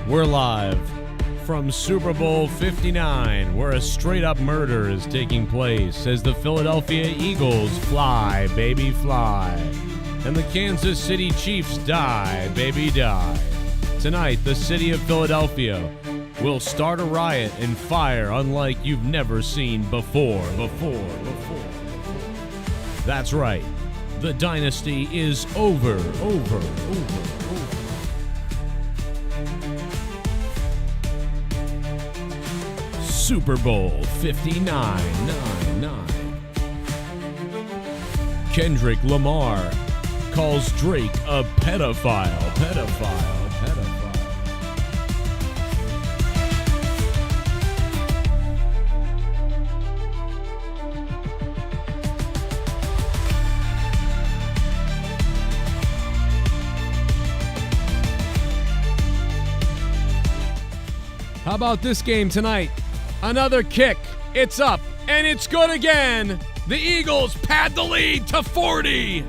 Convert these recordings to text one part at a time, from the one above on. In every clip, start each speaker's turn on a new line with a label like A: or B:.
A: We're live from Super Bowl 59, where a straight-up murder is taking place as the Philadelphia Eagles fly, baby, fly, and the Kansas City Chiefs die, baby, die. Tonight, the city of Philadelphia will start a riot and fire unlike you've never seen before. That's right. The dynasty is over. Super Bowl 59. Kendrick Lamar calls Drake a pedophile. How about this game tonight? Another kick. It's up, and it's good again. The Eagles pad the lead to 40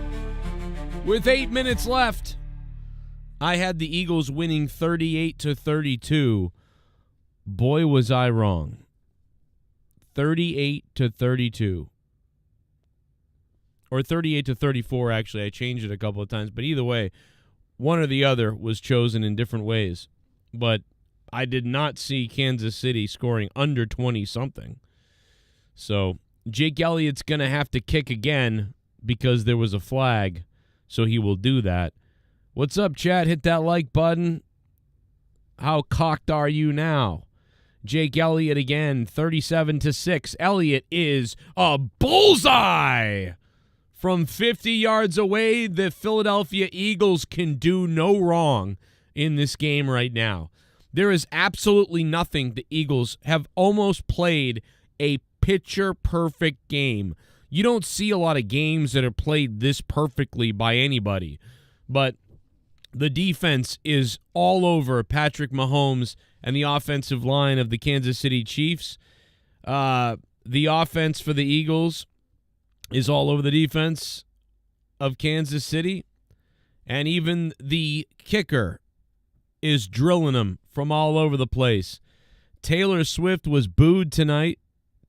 A: with 8 minutes left. I had the Eagles winning 38-32. Boy, was I wrong. 38-32. Or 38-34, actually. I changed it a couple of times. But either way, one or the other was chosen in different ways. But I did not see Kansas City scoring under 20-something. So Jake Elliott's going to have to kick again because there was a flag, so he will do that. What's up, chat? Hit that like button. How cocked are you now? Jake Elliott again, 37-6. Elliott is a bullseye. From 50 yards away, the Philadelphia Eagles can do no wrong in this game right now. There is absolutely nothing. The Eagles have almost played a picture-perfect game. You don't see a lot of games that are played this perfectly by anybody. But the defense is all over Patrick Mahomes and the offensive line of the Kansas City Chiefs. The offense for the Eagles is all over the defense of Kansas City. And even the kicker is drilling them from all over the place. Taylor Swift was booed tonight.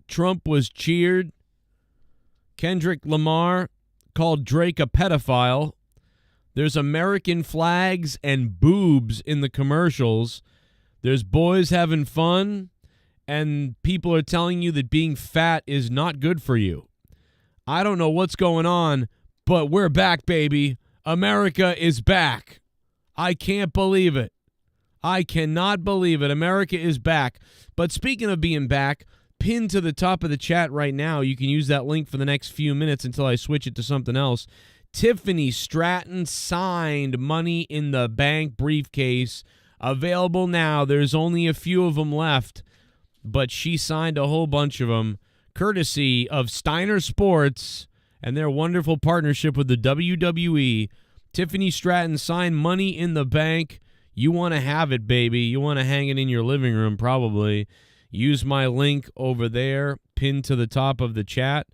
A: Trump was cheered. Kendrick Lamar called Drake a pedophile. There's American flags and boobs in the commercials. There's boys having fun, and people are telling you that being fat is not good for you. I don't know what's going on, but we're back, baby. America is back. I can't believe it. I cannot believe it. America is back. But speaking of being back, pinned to the top of the chat right now, you can use that link for the next few minutes until I switch it to something else. Tiffany Stratton signed Money in the Bank briefcase. Available now. There's only a few of them left, but she signed a whole bunch of them, courtesy of Steiner Sports and their wonderful partnership with the WWE. Tiffany Stratton signed Money in the Bank. You want to have it, baby. You want to hang it in your living room, probably. Use my link over there, pinned to the top of the chat,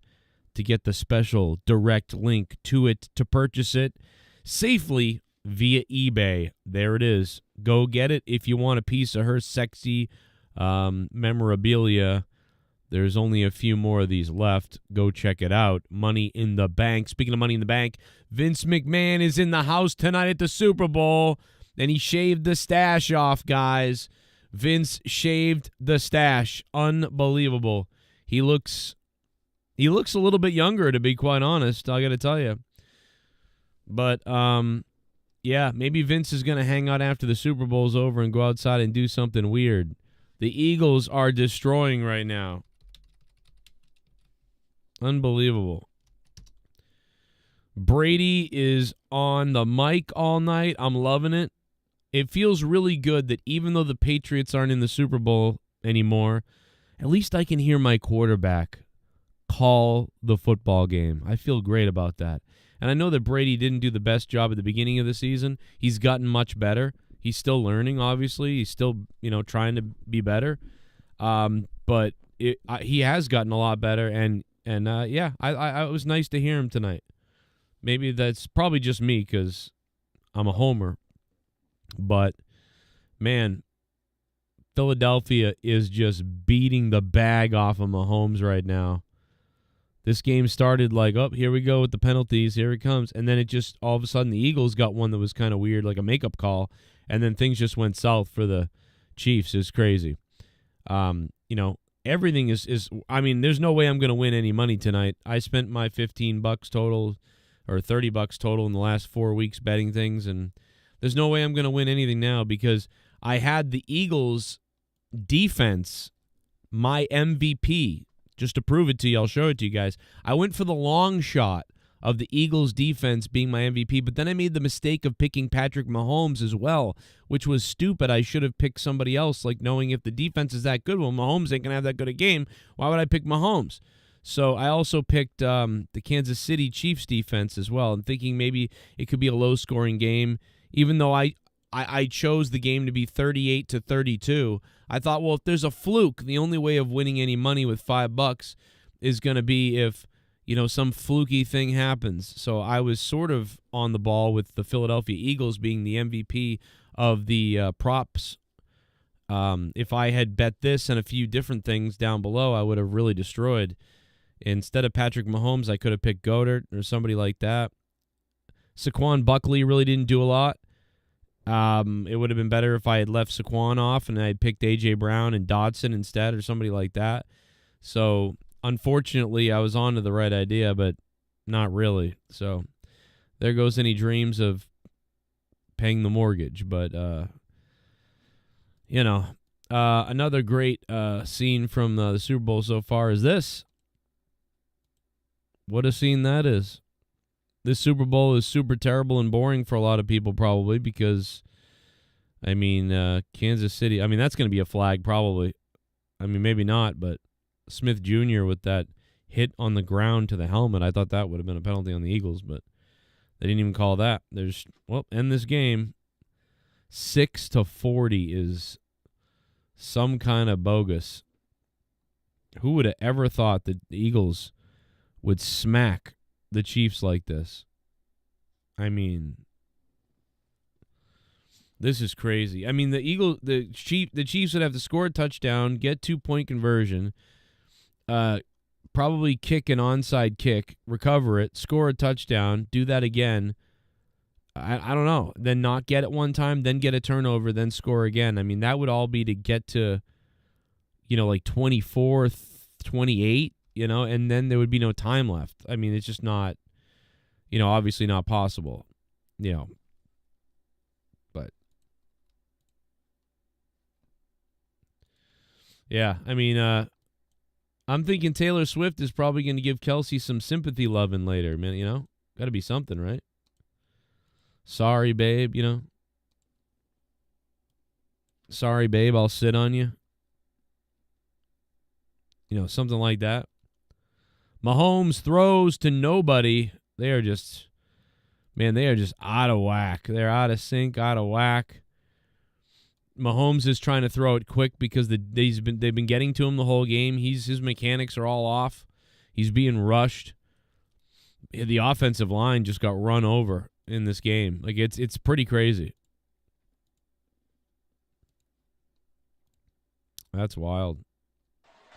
A: to get the special direct link to it to purchase it safely via eBay. There it is. Go get it if you want a piece of her sexy memorabilia. There's only a few more of these left. Go check it out. Money in the Bank. Speaking of Money in the Bank, Vince McMahon is in the house tonight at the Super Bowl. And he shaved the stash off, guys. Vince shaved the stash. Unbelievable. He looks a little bit younger, to be quite honest. I got to tell you. But, yeah, maybe Vince is going to hang out after the Super Bowl's over and go outside and do something weird. The Eagles are destroying right now. Unbelievable. Brady is on the mic all night. I'm loving it. It feels really good that even though the Patriots aren't in the Super Bowl anymore, at least I can hear my quarterback call the football game. I feel great about that. And I know that Brady didn't do the best job at the beginning of the season. He's gotten much better. He's still learning, obviously. He's still, trying to be better. But he has gotten a lot better. And it was nice to hear him tonight. maybe that's probably just me because I'm a homer. But, man, Philadelphia is just beating the bag off of Mahomes right now. This game started like, oh, here we go with the penalties. Here it comes. And then it just, all of a sudden, the Eagles got one that was kind of weird, like a makeup call. And then things just went south for the Chiefs. It's crazy. Everything is I mean, there's no way I'm going to win any money tonight. I spent my $15 total or $30 total in the last 4 weeks betting things, and there's no way I'm going to win anything now because I had the Eagles defense, my MVP. Just to prove it to you, I'll show it to you guys. I went for the long shot of the Eagles defense being my MVP, but then I made the mistake of picking Patrick Mahomes as well, which was stupid. I should have picked somebody else, like knowing if the defense is that good, well, Mahomes ain't going to have that good a game. Why would I pick Mahomes? So I also picked the Kansas City Chiefs defense as well, and thinking maybe it could be a low-scoring game, even though I chose the game to be 38-32. I thought, well, if there's a fluke, the only way of winning any money with $5 is going to be if, some fluky thing happens. So I was sort of on the ball with the Philadelphia Eagles being the MVP of the props. If I had bet this and a few different things down below, I would have really destroyed. Instead of Patrick Mahomes, I could have picked Goddard or somebody like that. Saquon Barkley really didn't do a lot. It would have been better if I had left Saquon off and I had picked A.J. Brown and Dodson instead or somebody like that. So, unfortunately, I was on to the right idea, but not really. So, there goes any dreams of paying the mortgage. But, another great scene from the Super Bowl so far is this. What a scene that is. This Super Bowl is super terrible and boring for a lot of people probably because, Kansas City, that's going to be a flag probably. Maybe not, but Smith Jr. with that hit on the ground to the helmet, I thought that would have been a penalty on the Eagles, but they didn't even call that. End this game. 6-40 is some kind of bogus. Who would have ever thought that the Eagles would smack the Chiefs like this? This is crazy. The Chiefs would have to score a touchdown, get 2-point conversion, probably kick an onside kick, recover it, score a touchdown, do that again. I don't know. Then not get it one time, then get a turnover, then score again. That would all be to get to, 24, 28, and then there would be no time left. It's just not, obviously not possible, but yeah, I'm thinking Taylor Swift is probably going to give Kelsey some sympathy loving later, man, got to be something, right? Sorry, babe, sorry, babe, I'll sit on you. Something like that. Mahomes throws to nobody. They are just out of whack. They're out of sync, out of whack. Mahomes is trying to throw it quick because they've been getting to him the whole game. His mechanics are all off. He's being rushed. The offensive line just got run over in this game. It's pretty crazy. That's wild.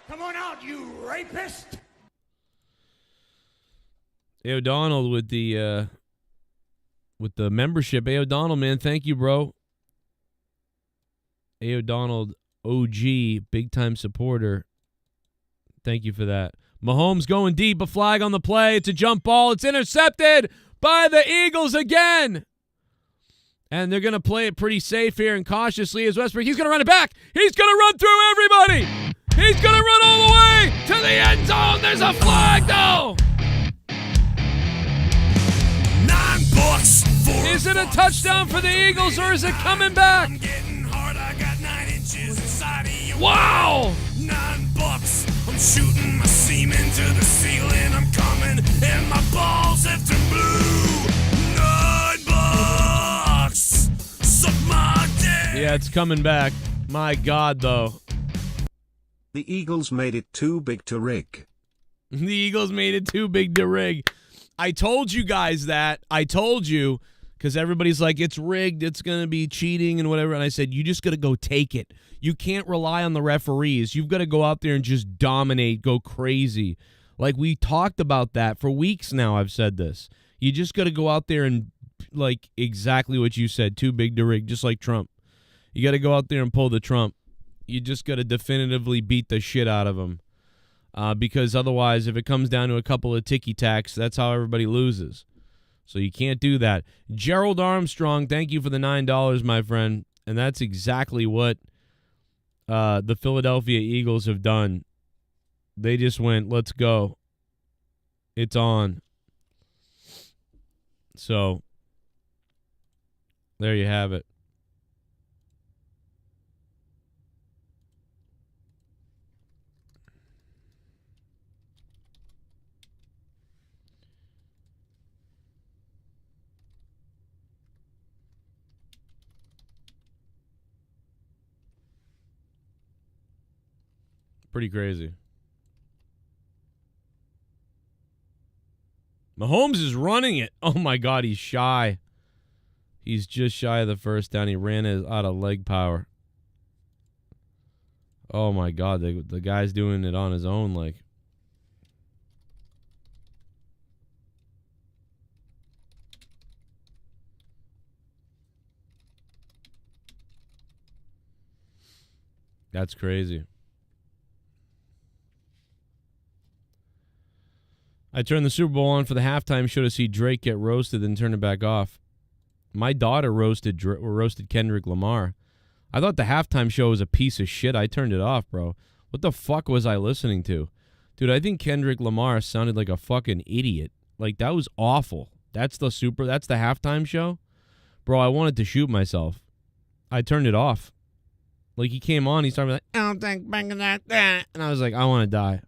B: Come on out, you rapist!
A: Hey, O'Donnell with the membership. Hey, O'Donnell, man, thank you, bro. Hey, O'Donnell, OG, big-time supporter. Thank you for that. Mahomes going deep, a flag on the play. It's a jump ball. It's intercepted by the Eagles again. And they're going to play it pretty safe here and cautiously as Westbrook. He's going to run it back. He's going to run through everybody. He's going to run all the way to the end zone. There's a flag, though. $9 Is it a touchdown for the Eagles, or is it coming back? Wow! $9. I'm shooting my seam into the ceiling. I'm coming, and my balls have turned blue. $9. Suck my dick. Yeah, it's coming back. My God, though.
C: The Eagles made it too big to rig.
A: The Eagles made it too big to rig. I told you guys that. I told you because everybody's like, it's rigged. It's going to be cheating and whatever. And I said, you just got to go take it. You can't rely on the referees. You've got to go out there and just dominate, go crazy. Like, we talked about that for weeks now. I've said this. You just got to go out there and, like, exactly what you said, too big to rig, just like Trump. You got to go out there and pull the Trump. You just got to definitively beat the shit out of him. Because otherwise, if it comes down to a couple of ticky-tacks, that's how everybody loses. So you can't do that. Gerald Armstrong, thank you for the $9, my friend. And that's exactly what the Philadelphia Eagles have done. They just went, let's go. It's on. So, there you have it. Pretty crazy. Mahomes is running it. Oh, my God, he's shy. He's just shy of the first down. He ran out of leg power. Oh, my God, the guy's doing it on his own, like. That's crazy. I turned the Super Bowl on for the halftime show to see Drake get roasted, then turn it back off. My daughter roasted Kendrick Lamar. I thought the halftime show was a piece of shit. I turned it off, bro. What the fuck was I listening to? Dude, I think Kendrick Lamar sounded like a fucking idiot. Like, that was awful. That's the halftime show? Bro, I wanted to shoot myself. I turned it off. Like, he came on, he started like, I don't think banging that. And I was like, I want to die.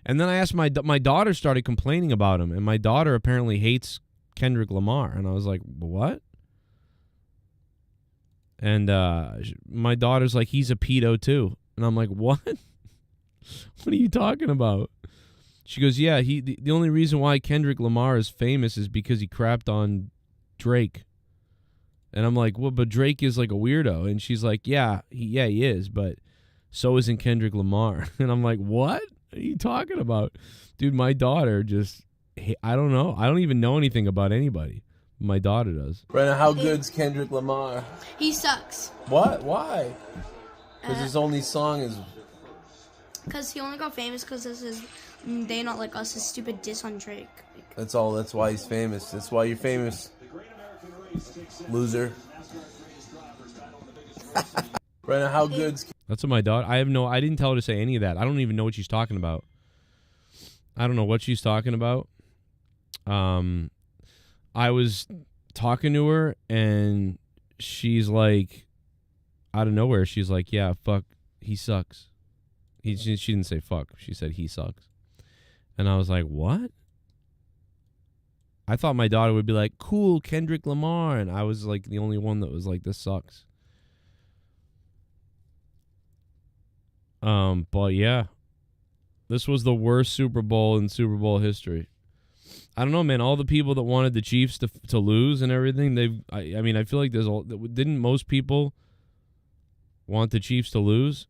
A: And then I asked my daughter started complaining about him, and my daughter apparently hates Kendrick Lamar. And I was like, what? And my daughter's like, he's a pedo too. And I'm like, what? What are you talking about? She goes, yeah, the only reason why Kendrick Lamar is famous is because he crapped on Drake. And I'm like, well, but Drake is like a weirdo. And she's like, yeah, he is, but so isn't Kendrick Lamar. And I'm like, what are you talking about? Dude, my daughter just, I don't know. I don't even know anything about anybody. My daughter does.
C: Brenna, how good's Kendrick Lamar?
D: He sucks.
C: What? Why? Because his only song is...
D: Because he only got famous because this is They Not Like Us, his stupid diss on Drake.
C: That's all. That's why he's famous. That's why you're famous. Loser. Brenna, how good's...
A: That's what my daughter... I didn't tell her to say any of that. I don't even know what she's talking about. I don't know what she's talking about. I was talking to her, and she's like, out of nowhere, she's like, yeah, fuck, he sucks. She didn't say fuck. She said he sucks. And I was like, what? I thought my daughter would be like, cool, Kendrick Lamar. And I was like the only one that was like, this sucks. But yeah, this was the worst Super Bowl in Super Bowl history. I don't know, man. All the people that wanted the Chiefs to lose and everything, I mean, I feel like didn't most people want the Chiefs to lose?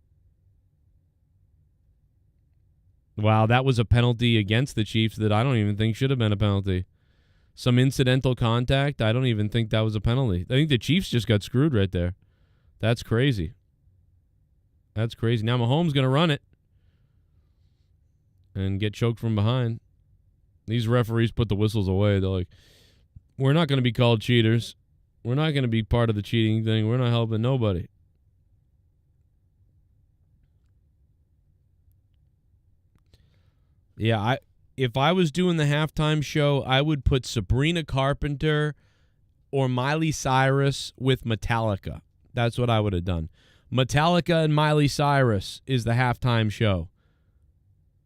A: Wow, that was a penalty against the Chiefs that I don't even think should have been a penalty. Some incidental contact, I don't even think that was a penalty. I think the Chiefs just got screwed right there. That's crazy. That's crazy. Now Mahomes going to run it and get choked from behind. These referees put the whistles away. They're like, we're not going to be called cheaters. We're not going to be part of the cheating thing. We're not helping nobody. Yeah, if I was doing the halftime show, I would put Sabrina Carpenter or Miley Cyrus with Metallica. That's what I would have done. Metallica and Miley Cyrus is the halftime show.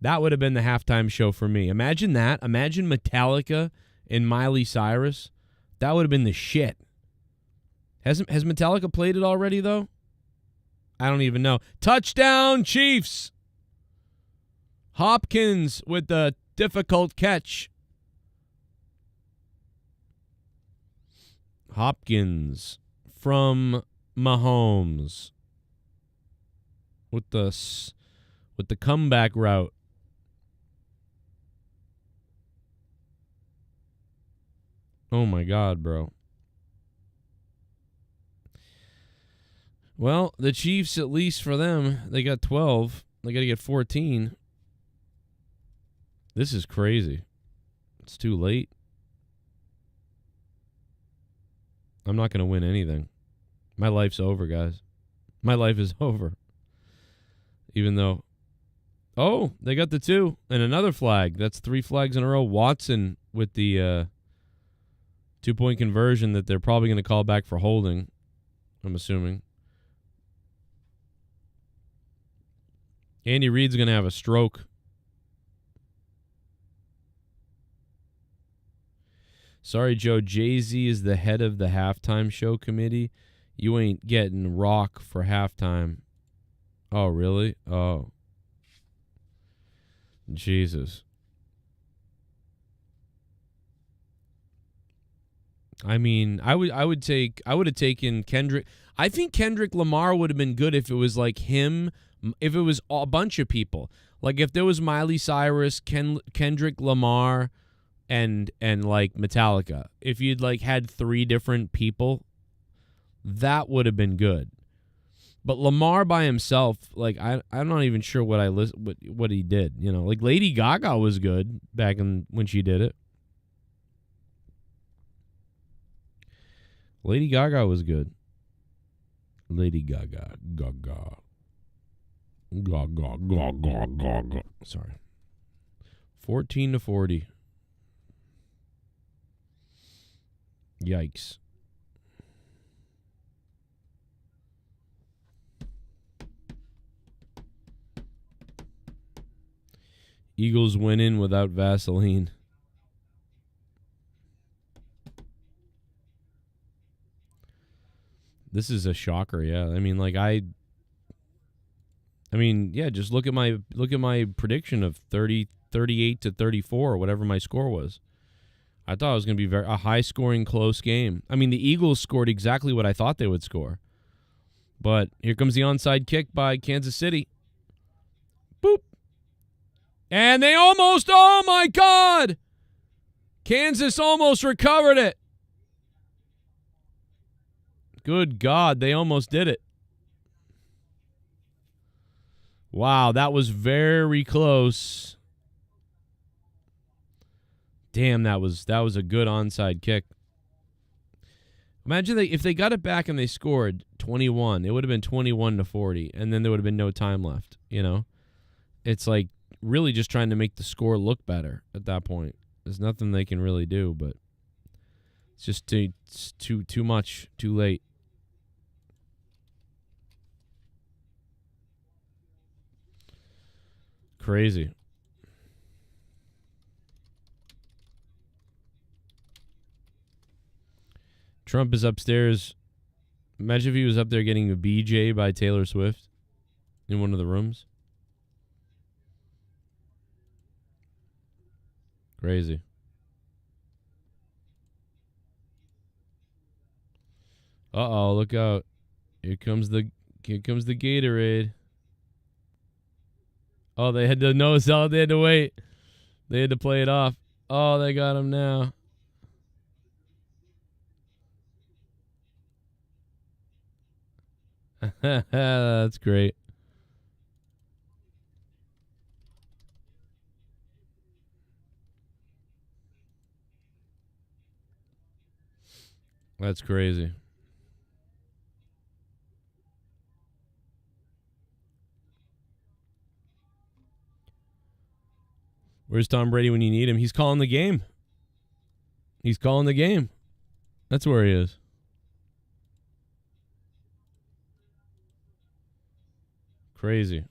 A: That would have been the halftime show for me. Imagine that. Imagine Metallica and Miley Cyrus. That would have been the shit. Has Metallica played it already, though? I don't even know. Touchdown, Chiefs! Hopkins with the difficult catch. Hopkins from Mahomes with the comeback route. Oh my God, bro. Well, the Chiefs, at least for them, they got 12. They got to get 14. This is crazy. It's too late. I'm not going to win anything. My life's over, guys. My life is over. Even though, oh, they got the 2 and another flag. That's 3 flags in a row. Watson with the 2-point conversion that they're probably going to call back for holding, I'm assuming. Andy Reid's going to have a stroke. Sorry, Joe. Jay-Z is the head of the halftime show committee. You ain't getting rock for halftime. Oh, really? Oh. Jesus. I mean, I would have taken Kendrick. I think Kendrick Lamar would have been good if it was like him, if it was a bunch of people. Like if there was Miley Cyrus, Kendrick Lamar, and like Metallica. If you'd like had 3 different people, that would have been good. But Lamar by himself, like I'm not even sure what he did. You know, like Lady Gaga was good back when she did it. Lady Gaga was good. Lady Gaga, Gaga, Gaga, Gaga, Gaga. Sorry. 14-40. Yikes. Eagles winning without Vaseline. This is a shocker, yeah. I mean, like yeah, just look at my prediction of 38-34 or whatever my score was. I thought it was going to be a high-scoring, close game. I mean, the Eagles scored exactly what I thought they would score. But here comes the onside kick by Kansas City. Boop. And they almost, oh my God! Kansas almost recovered it. Good God, they almost did it. Wow, that was very close. Damn, that was a good onside kick. Imagine if they got it back and they scored 21, it would have been 21-40, and then there would have been no time left, you know? It's like really just trying to make the score look better at that point. There's nothing they can really do, but it's just too much, too late. Crazy. Trump is upstairs. Imagine if he was up there getting a BJ by Taylor Swift in one of the rooms. Crazy. Uh-oh, look out. Here comes the Gatorade. Oh, they had to nose out. They had to wait. They had to play it off. Oh, they got him now. That's great. That's crazy. Where's Tom Brady when you need him? He's calling the game. He's calling the game. That's where he is. Crazy.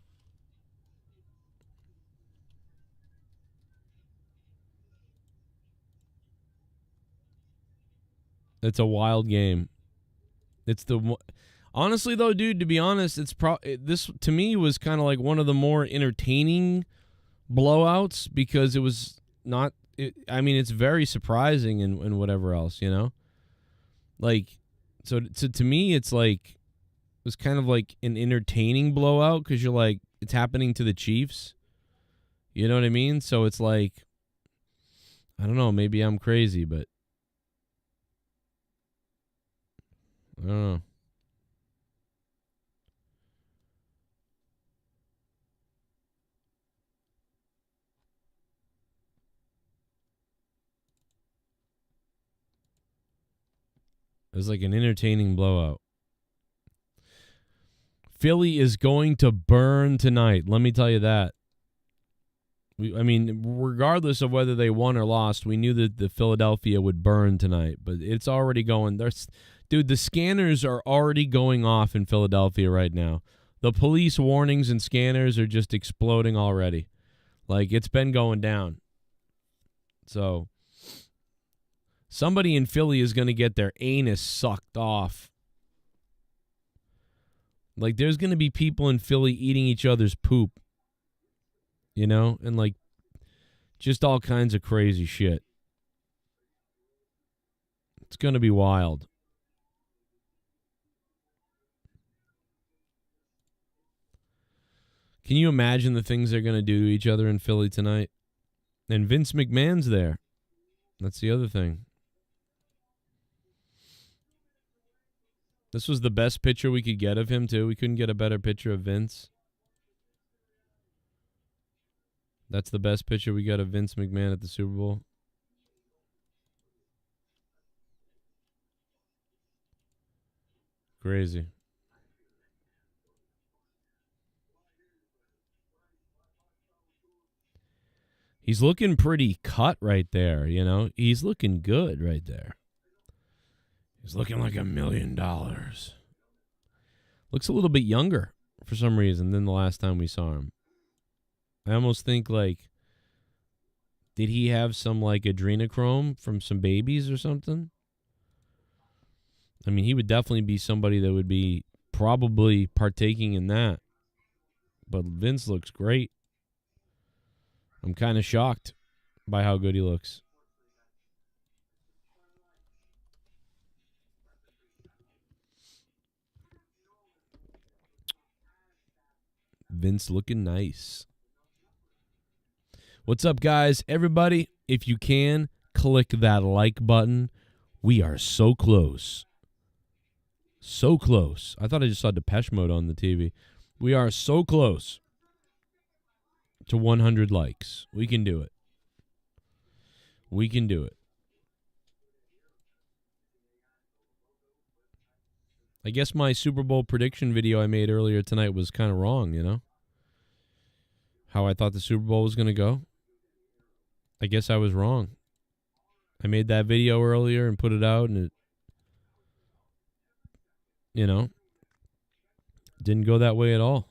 A: It's a wild game. It's honestly though, dude, to be honest, this to me was kind of like one of the more entertaining blowouts because it was not. I mean, it's very surprising and whatever else, you know. Like, so to me, it's like, it was kind of like an entertaining blowout because you're like, it's happening to the Chiefs. You know what I mean? So it's like, I don't know, maybe I'm crazy, but I don't know. It was like an entertaining blowout. Philly is going to burn tonight. Let me tell you that. I mean, regardless of whether they won or lost, we knew that the Philadelphia would burn tonight. But it's already going. Dude, the scanners are already going off in Philadelphia right now. The police warnings and scanners are just exploding already. Like, it's been going down. So somebody in Philly is going to get their anus sucked off. Like, there's going to be people in Philly eating each other's poop. You know? And, like, just all kinds of crazy shit. It's going to be wild. Can you imagine the things they're going to do to each other in Philly tonight? And Vince McMahon's there. That's the other thing. This was the best picture we could get of him, too. We couldn't get a better picture of Vince. That's the best picture we got of Vince McMahon at the Super Bowl. Crazy. He's looking pretty cut right there, you know? He's looking good right there. He's looking like $1 million. Looks a little bit younger for some reason than the last time we saw him. I almost think, like, did he have some, like, adrenochrome from some babies or something? I mean, he would definitely be somebody that would be probably partaking in that. But Vince looks great. I'm kind of shocked by how good he looks. Vince looking nice. What's up, guys? Everybody, if you can, click that like button. We are so close. So close. I thought I just saw Depeche Mode on the TV. We are so close to 100 likes. We can do it. We can do it. I guess my Super Bowl prediction video I made earlier tonight was kind of wrong, you know? How I thought the Super Bowl was going to go. I guess I was wrong. I made that video earlier and put it out, and it, you know, didn't go that way at all.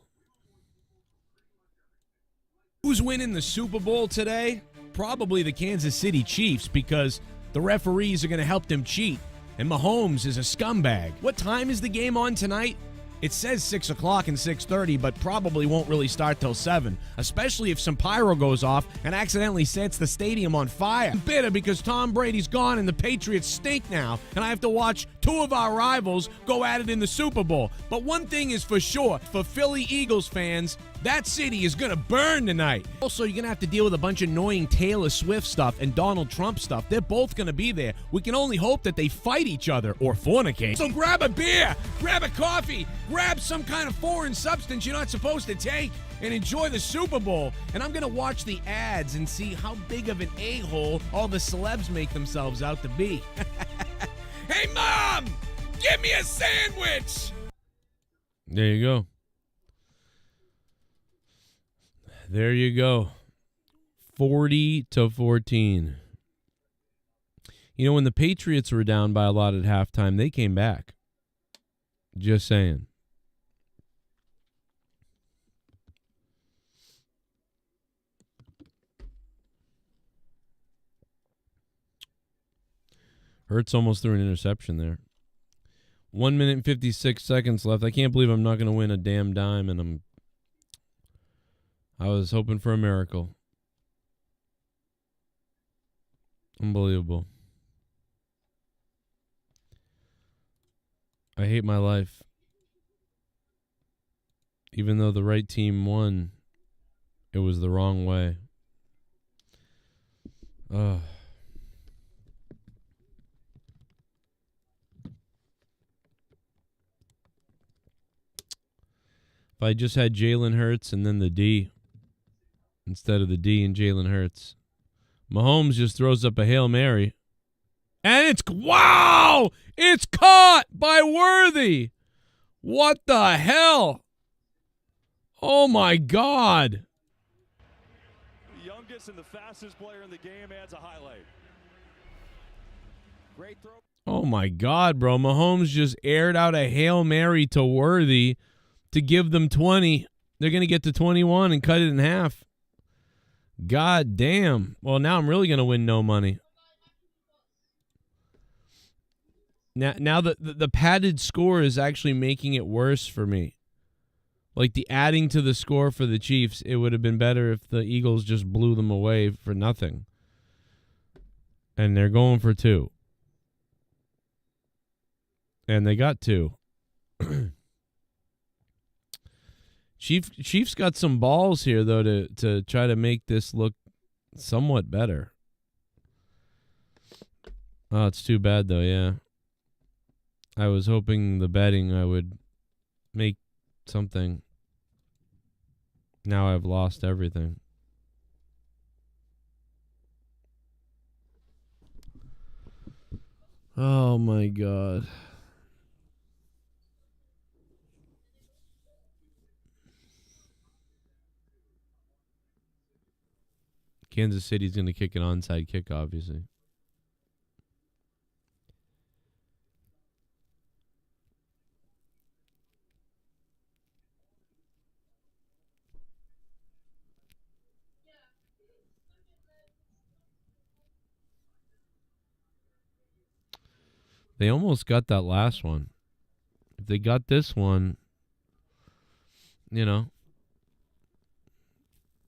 A: Who's winning the Super Bowl today? Probably the Kansas City Chiefs, because the referees are going to help them cheat, and Mahomes is a scumbag. What time is the game on tonight? It says 6 o'clock and 6:30, but probably won't really start till 7, especially if some pyro goes off and accidentally sets the stadium on fire. I'm bitter because Tom Brady's gone and the Patriots stink now, and I have to watch two of our rivals go at it in the Super Bowl. But one thing is for sure, for Philly Eagles fans, that city is going to burn tonight. Also, you're going to have to deal with a bunch of annoying Taylor Swift stuff and Donald Trump stuff. They're both going to be there. We can only hope that they fight each other or fornicate. So grab a beer, grab a coffee, grab some kind of foreign substance you're not supposed to take, and enjoy the Super Bowl. And I'm going to watch the ads and see how big of an a-hole all the celebs make themselves out to be. Hey, Mom! Give me a sandwich! There you go. There you go. 40-14. You know, when the Patriots were down by a lot at halftime, they came back. Just saying. Hurts almost threw an interception there. 1 minute and 56 seconds left. I can't believe I'm not going to win a damn dime, and I was hoping for a miracle. Unbelievable. I hate my life. Even though the right team won, it was the wrong way. Ugh. If I just had Jalen Hurts and then the D instead of the D and Jalen Hurts. Mahomes just throws up a Hail Mary. And it's, wow! It's caught by Worthy. What the hell? Oh, my God.
E: The youngest and the fastest player in the game adds a highlight. Great throw.
A: Oh, my God, bro. Mahomes just aired out a Hail Mary to Worthy to give them 20. They're going to get to 21 and cut it in half. God damn. Well, now I'm really going to win no money. Now the padded score is actually making it worse for me. Like the adding to the score for the Chiefs, it would have been better if the Eagles just blew them away for nothing. And they're going for 2. And they got 2. Chiefs got some balls here, though, to try to make this look somewhat better. Oh, it's too bad, though, yeah. I was hoping the betting I would make something. Now I've lost everything. Oh, my God. Kansas City's going to kick an onside kick, obviously. They almost got that last one. If they got this one, you know,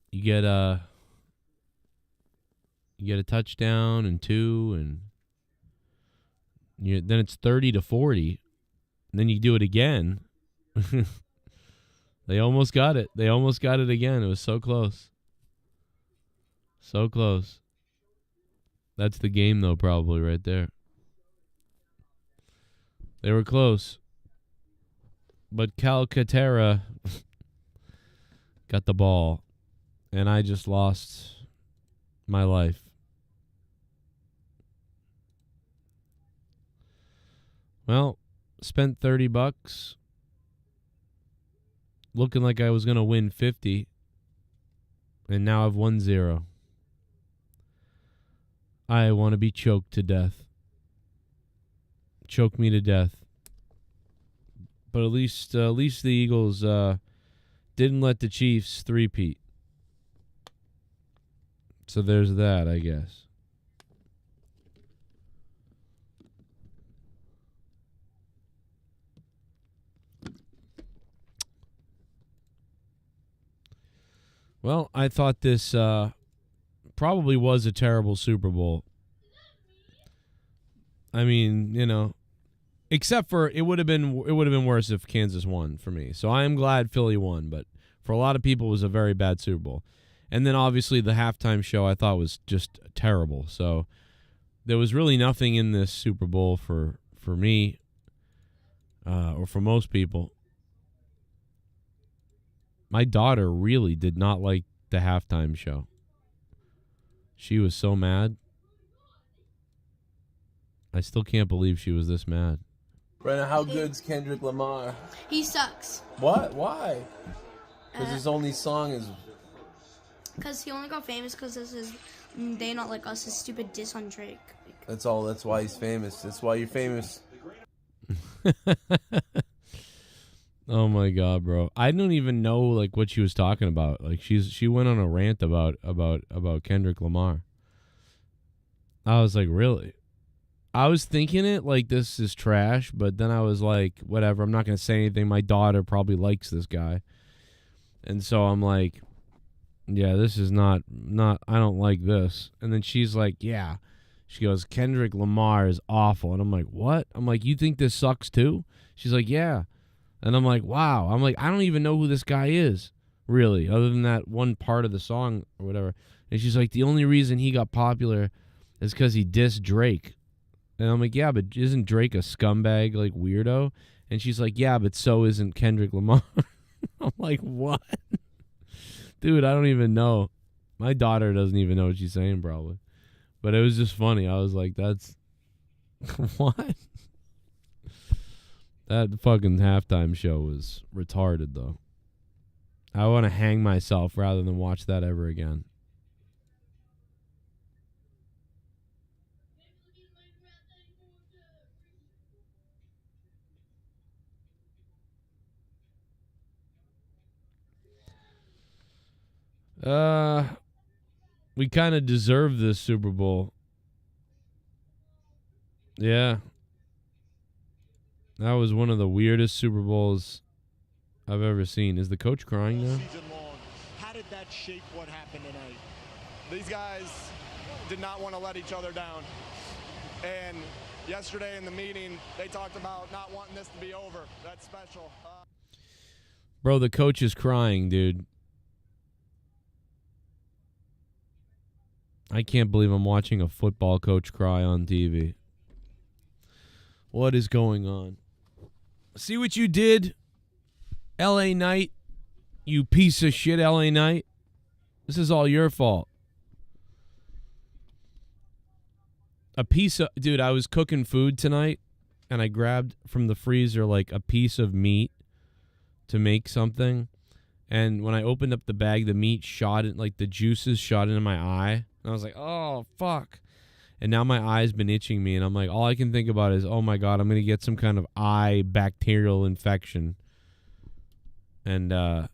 A: you get a touchdown and 2, and then it's 30-40. And then you do it again. They almost got it. They almost got it again. It was so close. So close. That's the game, though, probably right there. They were close. But Calcaterra got the ball. And I just lost my life. Well, spent $30. Looking like I was going to win 50. And now I've won 0. I want to be choked to death. Choke me to death. But at least the Eagles didn't let the Chiefs three-peat. So there's that, I guess. Well, I thought this probably was a terrible Super Bowl. I mean, you know, except for it would have been worse if Kansas won for me. So I am glad Philly won, but for a lot of people it was a very bad Super Bowl. And then obviously the halftime show I thought was just terrible. So there was really nothing in this Super Bowl for me or for most people. My daughter really did not like the halftime show. She was so mad. I still can't believe she was this mad.
C: Brenna, how good's Kendrick Lamar?
D: He sucks.
C: What? Why? Because his only song is...
D: Because he only got famous because of his They Not Like Us, his stupid diss on Drake.
C: That's all. That's why he's famous. That's why you're famous.
A: Oh my God, bro! I don't even know like what she was talking about. Like she went on a rant about Kendrick Lamar. I was like, really? I was thinking it like this is trash, but then I was like, whatever. I'm not gonna say anything. My daughter probably likes this guy, and so I'm like, yeah, this is not. I don't like this. And then she's like, yeah. She goes, Kendrick Lamar is awful, and I'm like, what? I'm like, you think this sucks too? She's like, yeah. And I'm like, wow. I'm like, I don't even know who this guy is, really, other than that one part of the song or whatever. And she's like, the only reason he got popular is because he dissed Drake. And I'm like, yeah, but isn't Drake a scumbag, like, weirdo? And she's like, yeah, but so isn't Kendrick Lamar. I'm like, what? Dude, I don't even know. My daughter doesn't even know what she's saying, probably. But it was just funny. I was like, that's... what? That fucking halftime show was retarded, though. I want to hang myself rather than watch that ever again. We kind of deserve this Super Bowl. Yeah. That was one of the weirdest Super Bowls I've ever seen. Is the coach crying now?
F: Season long. How did that shape what happened tonight? These guys did not want to let each other down. And yesterday in the meeting, they talked about not wanting this to be over. That's special.
A: Bro, the coach is crying, dude. I can't believe I'm watching a football coach cry on TV. What is going on? See what you did, LA Knight? You piece of shit, LA Knight. This is all your fault. Dude, I was cooking food tonight, and I grabbed from the freezer, like, a piece of meat to make something. And when I opened up the bag, the meat shot in, like, the juices shot into my eye. And I was like, oh, fuck. And now my eye's been itching me, and I'm like, all I can think about is, oh, my God, I'm going to get some kind of eye bacterial infection. And I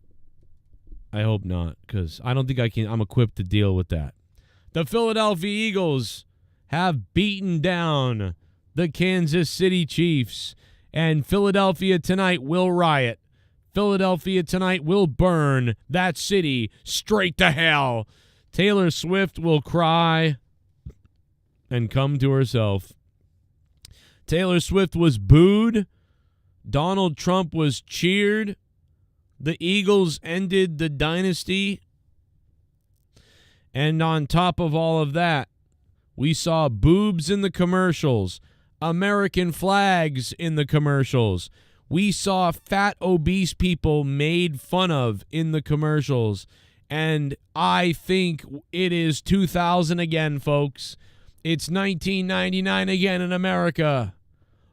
A: hope not, because I don't think I'm equipped to deal with that. The Philadelphia Eagles have beaten down the Kansas City Chiefs, and Philadelphia tonight will riot. Philadelphia tonight will burn that city straight to hell. Taylor Swift will cry and come to herself. Taylor Swift was booed. Donald Trump was cheered. The Eagles ended the dynasty. And on top of all of that, we saw boobs in the commercials, American flags in the commercials. We saw fat, obese people made fun of in the commercials. And I think it is 2000 again, folks. It's 1999 again in America.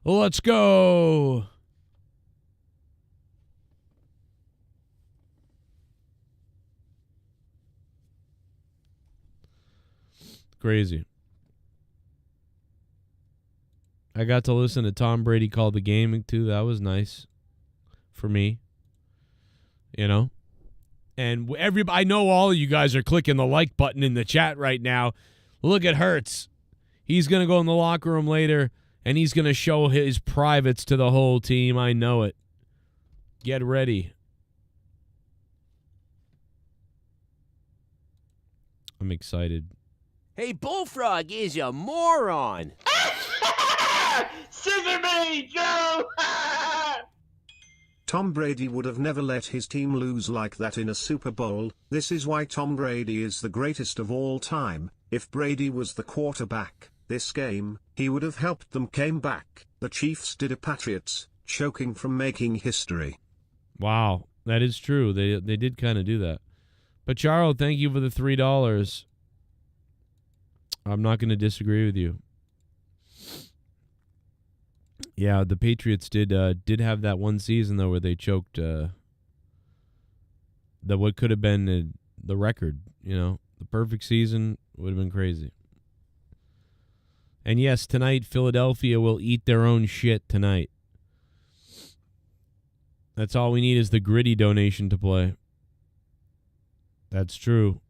A: Let's go. Crazy. I got to listen to Tom Brady call the game, too. That was nice for me. You know? And I know all of you guys are clicking the like button in the chat right now. Look at Hurts. He's going to go in the locker room later, and he's going to show his privates to the whole team. I know it. Get ready. I'm excited.
G: Hey, Bullfrog is a moron.
B: Scissor me, Joe!
H: Tom Brady would have never let his team lose like that in a Super Bowl. This is why Tom Brady is the greatest of all time. If Brady was the quarterback this game, he would have helped them came back. The Chiefs did a Patriots, choking from making history.
A: Wow, that is true. They did kind of do that. But Charo, thank you for the $3. I'm not going to disagree with you. Yeah, the Patriots did have that one season, though, where they choked what could have been the record. You know, the perfect season would have been crazy. And yes, tonight, Philadelphia will eat their own shit tonight. That's all we need is the Gritty donation to play. That's true.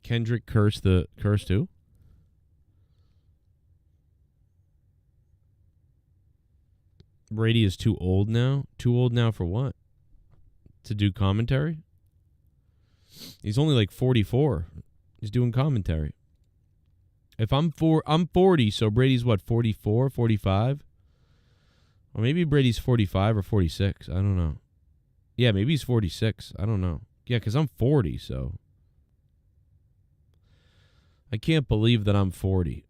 A: Kendrick cursed who? Brady is too old now? Too old now for what? to do commentary? He's only like 44. He's doing commentary. If I'm 40, so Brady's what, 44, 45? Or maybe Brady's 45 or 46. I don't know. Yeah, maybe he's 46. I don't know. Yeah, because I'm 40, so. I can't believe that I'm 40.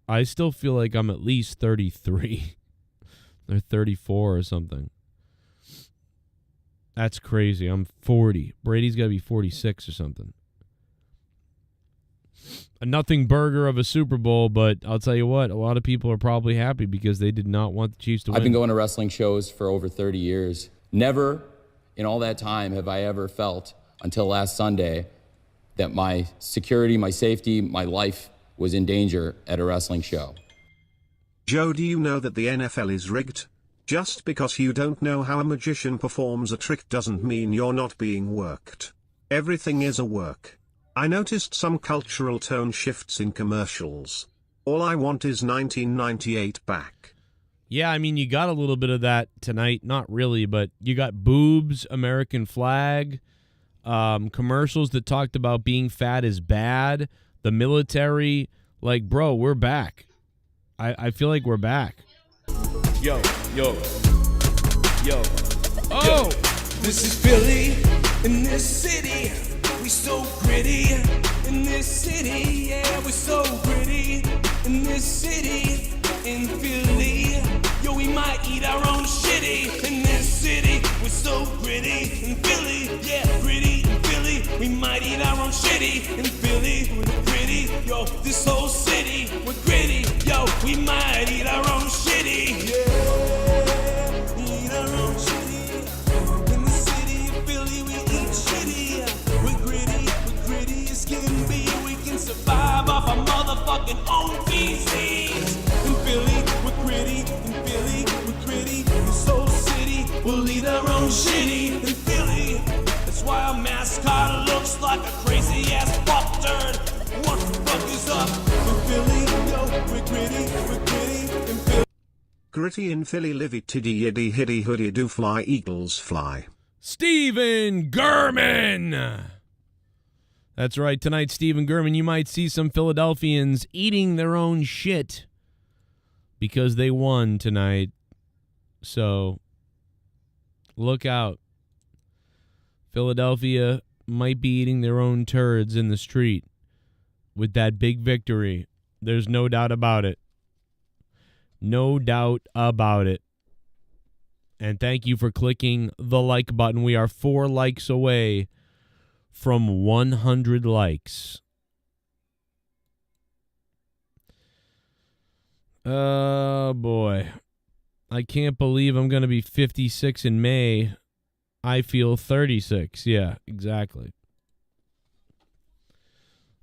A: I still feel like I'm at least 33 or 34 or something. That's crazy. I'm 40. Brady's got to be 46 or something. A nothing burger of a Super Bowl, but I'll tell you what, a lot of people are probably happy because they did not want the Chiefs to win.
I: I've been going to wrestling shows for over 30 years. Never in all that time have I ever felt, until last Sunday, that my security, my safety, my life was in danger at a wrestling show.
H: Joe, do you know that the NFL is rigged? Just because you don't know how a magician performs a trick doesn't mean you're not being worked. Everything is a work. I noticed some cultural tone shifts in commercials. All I want is 1998 back.
A: Yeah, I mean, you got a little bit of that tonight. Not really, but you got boobs, American flag, commercials that talked about being fat is bad, the military. Like, bro, we're back. I feel like we're back.
B: Yo.
A: Oh!
B: This is Philly, in this city. We so gritty, in this city. Yeah, we so gritty, in this city. In Philly, yo, we might eat our own shitty. In this city, we're so gritty. In Philly, yeah, gritty. In Philly, we might eat our own shitty. In Philly, we're gritty. Yo, this whole city, we're gritty. Yo, we might eat our own shitty. Yeah, eat our own shitty. In the city of Philly, we eat shitty. We're gritty as can be. We can survive off our motherfucking own feces. In Philly, we're gritty. In Philly, we're gritty. This whole city, we'll eat our own shitty. In Philly, that's why our mascot looks like a crazy ass pop turd. What the fuck is up? In Philly, yo, we're gritty in Philly.
H: Gritty in Philly, livey tiddy yiddy hiddy hoodie do fly eagles fly.
A: Stephen Gurman. That's right. Tonight, Stephen Gurman, you might see some Philadelphians eating their own shit because they won tonight. So, look out. Philadelphia might be eating their own turds in the street with that big victory. There's no doubt about it. No doubt about it. And thank you for clicking the like button. We are 4 likes away from 100 likes. Oh, boy. I can't believe I'm going to be 56 in May. I feel 36. Yeah, exactly.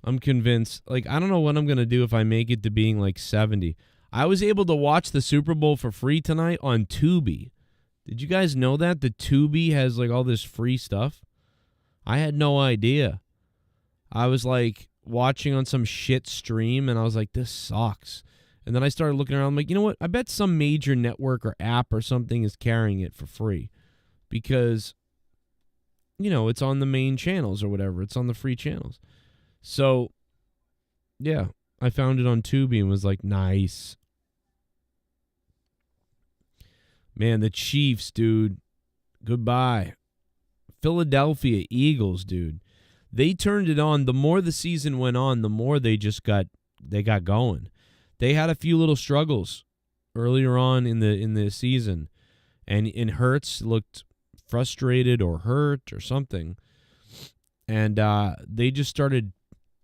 A: I'm convinced. Like, I don't know what I'm going to do if I make it to being like 70. I was able to watch the Super Bowl for free tonight on Tubi. Did you guys know that? The Tubi has like all this free stuff. I had no idea. I was like watching on some shit stream and I was like, this sucks. And then I started looking around. I'm like, you know what? I bet some major network or app or something is carrying it for free because, you know, it's on the main channels or whatever. It's on the free channels. So, yeah, I found it on Tubi and was like, nice. Man, the Chiefs, dude. Goodbye. Philadelphia Eagles, dude. They turned it on. The more the season went on, the more they got going. They had a few little struggles earlier on in the season, and Hurts looked frustrated or hurt or something, and they just started.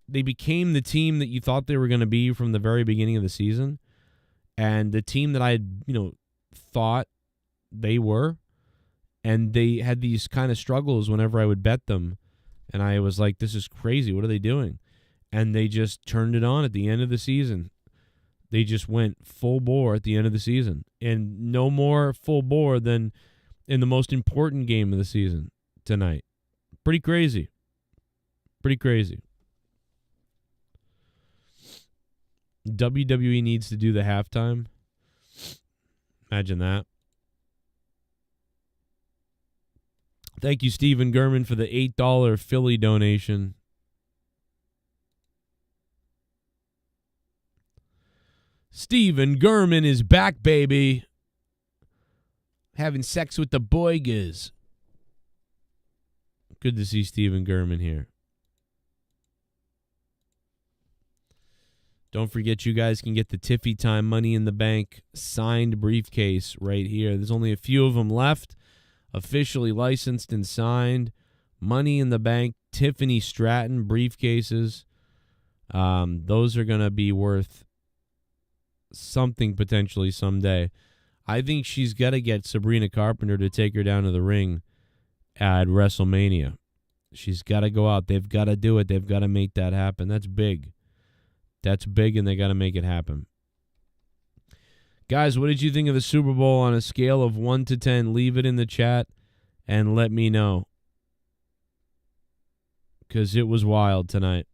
A: They became the team that you thought they were going to be from the very beginning of the season, and the team that I had, thought they were, and they had these kind of struggles whenever I would bet them, and I was like, this is crazy. What are they doing? And they just turned it on at the end of the season. They just went full bore at the end of the season, and no more full bore than in the most important game of the season tonight. Pretty crazy. Pretty crazy. WWE needs to do the halftime. Imagine that. Thank you, Stephen Gurman, for the $8 Philly donation. Stephen Gurman is back, baby. Having sex with the boygas. Good to see Stephen Gurman here. Don't forget, you guys can get the Tiffy Time Money in the Bank signed briefcase right here. There's only a few of them left. Officially licensed and signed. Money in the Bank Tiffany Stratton briefcases. Those are going to be worth something potentially someday. I think she's got to get Sabrina Carpenter to take her down to the ring at WrestleMania. She's got to go out. They've got to do it. They've got to make that happen. That's big. That's big, and they got to make it happen. Guys, what did you think of the Super Bowl on a scale of 1 to 10? Leave it in the chat and let me know, because it was wild tonight.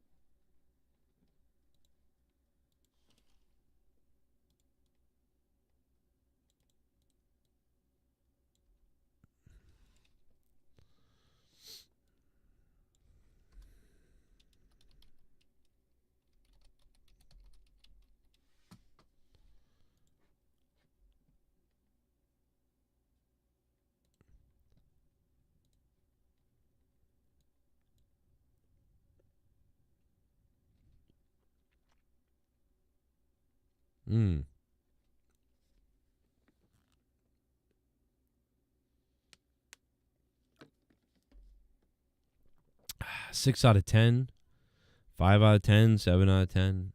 A: Mm. 6 out of 10, 5 out of 10, 7 out of 10.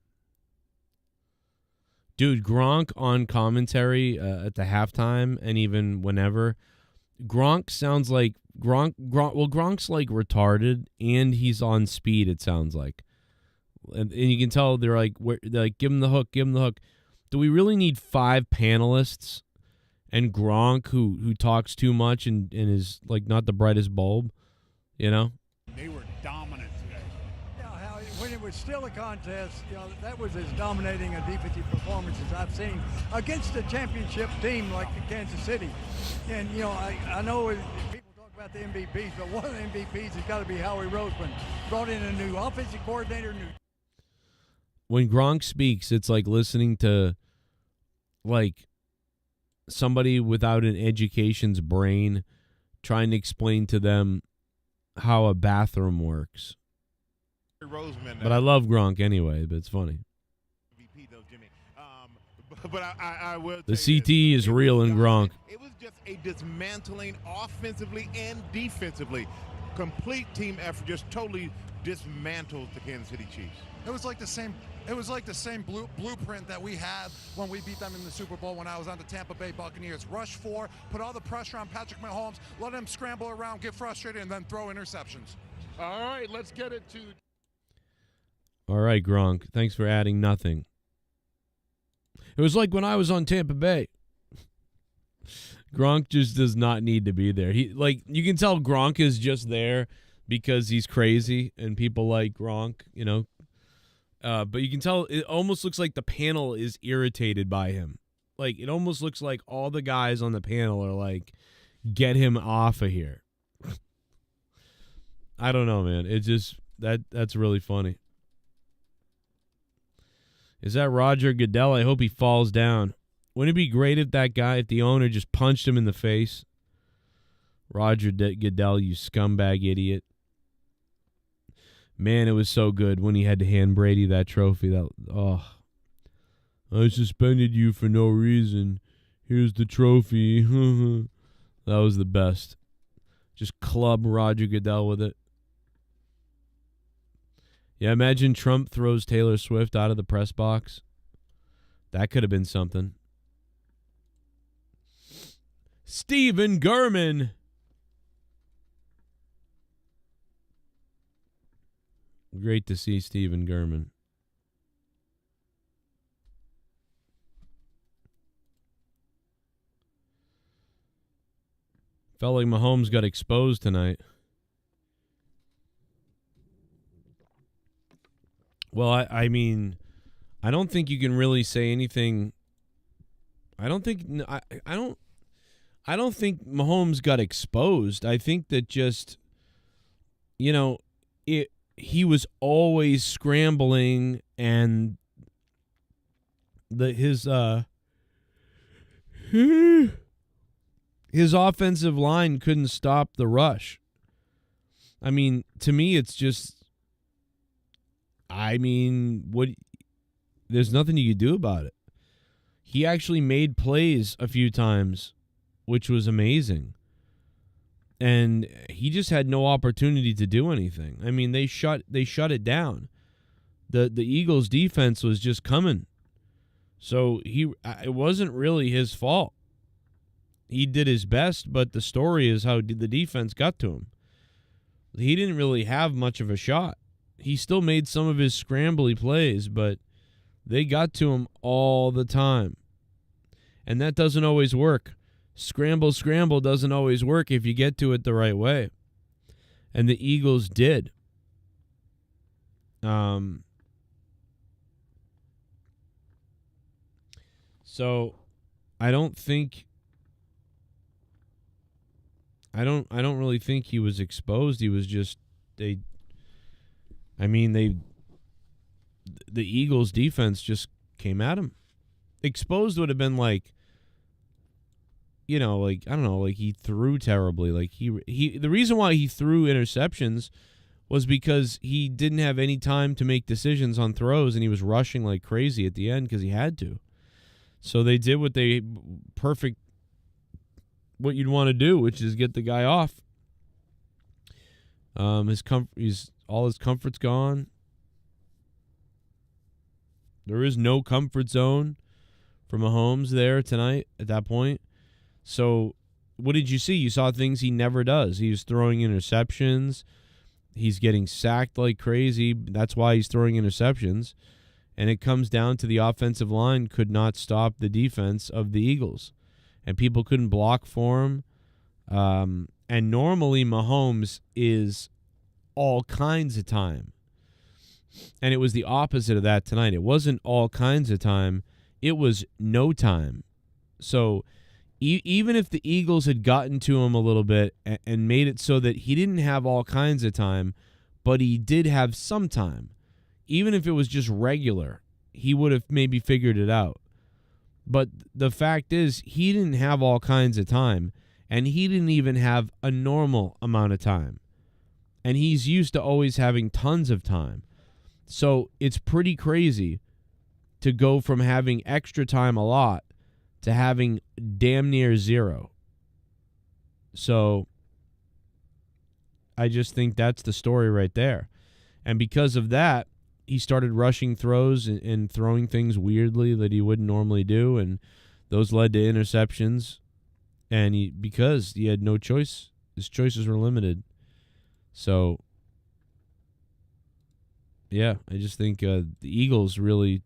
A: Dude, Gronk on commentary at the halftime and even whenever, Gronk sounds like Gronk. Well, Gronk's like retarded and he's on speed. It sounds like, and you can tell they're like, give him the hook, give him the hook. Do we really need 5 panelists and Gronk who talks too much and is like not the brightest bulb, you know?
J: They were dominant today. Yeah, when it was still a contest, that was as dominating a defensive performance as I've seen against a championship team like Kansas City. And, I know people talk about the MVPs, but one of the MVPs has got to be Howie Roseman. Brought in a new offensive coordinator.
A: When Gronk speaks, it's like listening to like somebody without an education's brain trying to explain to them how a bathroom works. But I love Gronk anyway, but it's funny.
K: But I will
A: the CT is real in Gronk.
K: It was just a dismantling offensively and defensively. Complete team effort, just totally dismantled the Kansas City Chiefs.
F: It was like the same. It was like the same blueprint that we had when we beat them in the Super Bowl when I was on the Tampa Bay Buccaneers. Rush 4, put all the pressure on Patrick Mahomes, let him scramble around, get frustrated, and then throw interceptions.
K: All right, let's get it to.
A: All right, Gronk. Thanks for adding nothing. It was like when I was on Tampa Bay. Gronk just does not need to be there. You can tell Gronk is just there because he's crazy and people like Gronk, but you can tell it almost looks like the panel is irritated by him. Like, it almost looks like all the guys on the panel are like, get him off of here. I don't know, man. It just, that's really funny. Is that Roger Goodell? I hope he falls down. Wouldn't it be great if the owner just punched him in the face? Roger Goodell, you scumbag idiot. Man, it was so good when he had to hand Brady that trophy. I suspended you for no reason. Here's the trophy. That was the best. Just club Roger Goodell with it. Yeah, imagine Trump throws Taylor Swift out of the press box. That could have been something. Stephen Gurman. Great to see Stephen Gurman. Felt like Mahomes got exposed tonight. Well, I mean, I don't think you can really say anything. I don't I don't think Mahomes got exposed. I think that just, he was always scrambling, and his offensive line couldn't stop the rush. I mean, to me, it's just, there's nothing you could do about it. He actually made plays a few times, which was amazing. And he just had no opportunity to do anything. I mean, they shut it down. The Eagles defense was just coming. So it wasn't really his fault. He did his best, but the story is how the defense got to him. He didn't really have much of a shot. He still made some of his scrambly plays, but they got to him all the time. And that doesn't always work. Scramble doesn't always work if you get to it the right way. And the Eagles did. So I don't really think he was exposed. He was just the Eagles defense just came at him. Exposed would have been like, I don't know, like he threw terribly. Like the reason why he threw interceptions was because he didn't have any time to make decisions on throws, and he was rushing like crazy at the end because he had to. So they did what you'd want to do, which is get the guy off. All his comfort's gone. There is no comfort zone for Mahomes there tonight at that point. So what did you see? You saw things he never does. He was throwing interceptions. He's getting sacked like crazy. That's why he's throwing interceptions. And it comes down to the offensive line could not stop the defense of the Eagles. And people couldn't block for him. And normally Mahomes is all kinds of time. And it was the opposite of that tonight. It wasn't all kinds of time. It was no time. So even if the Eagles had gotten to him a little bit and made it so that he didn't have all kinds of time, but he did have some time, even if it was just regular, he would have maybe figured it out. But the fact is, he didn't have all kinds of time, and he didn't even have a normal amount of time. And he's used to always having tons of time. So it's pretty crazy to go from having extra time a lot to having damn near zero. So I just think that's the story right there. And because of that, he started rushing throws and throwing things weirdly that he wouldn't normally do, and those led to interceptions. And because he had no choice, his choices were limited. So, yeah, I just think the Eagles really,